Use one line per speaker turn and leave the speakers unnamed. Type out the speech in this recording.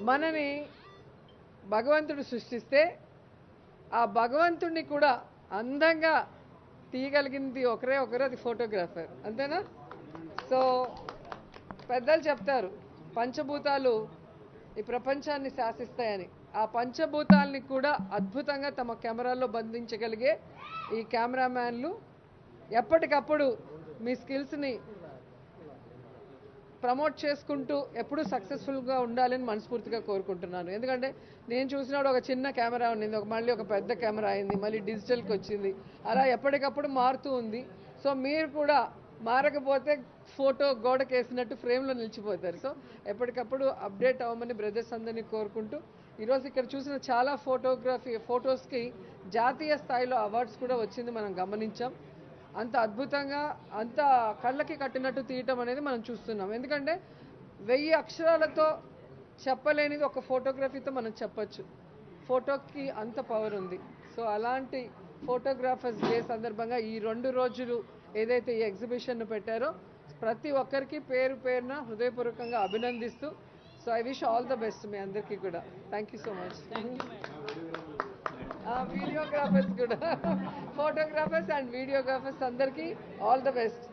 మనని భగవంతుడు సృష్టిస్తే ఆ భగవంతుడిని కూడా అందంగా తీయగలిగింది ఒకరు, అది ఫోటోగ్రాఫర్. అంతేనా? సో పెద్దలు చెప్తారు పంచభూతాలు ఈ ప్రపంచాన్ని శాసిస్తాయని. ఆ పంచభూతాలని కూడా అద్భుతంగా తమ కెమెరాల్లో బంధించగలిగే ఈ కెమెరామ్యాన్లు ఎప్పటికప్పుడు మీ స్కిల్స్ని ప్రమోట్ చేసుకుంటూ ఎప్పుడూ సక్సెస్ఫుల్గా ఉండాలని మనస్ఫూర్తిగా కోరుకుంటున్నాను. ఎందుకంటే నేను చూసినప్పుడు ఒక చిన్న కెమెరా ఉండింది, మళ్ళీ ఒక పెద్ద కెమెరా అయింది, మళ్ళీ డిజిటల్కి వచ్చింది, అలా ఎప్పటికప్పుడు మారుతూ ఉంది. సో మీరు కూడా మారకపోతే ఫోటో గోడకేసినట్టు ఫ్రేమ్లో నిలిచిపోతారు. సో ఎప్పటికప్పుడు అప్డేట్ అవ్వమని బ్రదర్స్ అందరినీ కోరుకుంటూ, ఈరోజు ఇక్కడ చూసిన చాలా ఫొటోస్కి జాతీయ స్థాయిలో అవార్డ్స్ కూడా వచ్చింది, మనం గమనించాం. అంత అద్భుతంగా అంత కళ్ళకి కట్టినట్టు తీయటం అనేది మనం చూస్తున్నాం. ఎందుకంటే 1000 అక్షరాలతో చెప్పలేనిది ఒక ఫోటోగ్రఫీతో మనం చెప్పచ్చు. ఫోటోకి అంత పవర్ ఉంది. సో అలాంటి ఫోటోగ్రాఫర్స్ డే సందర్భంగా ఈ 2 రోజులు ఏదైతే ఈ ఎగ్జిబిషన్ పెట్టారో ప్రతి ఒక్కరికి పేరు పేరున హృదయపూర్వకంగా అభినందిస్తూ, so I wish all the best మీ అందరికీ కూడా. Thank you so much. Videographers కూడా, ఫోటోగ్రాఫర్స్ అండ్ వీడియోగ్రాఫర్స్ అందరికీ ఆల్ ద బెస్ట్.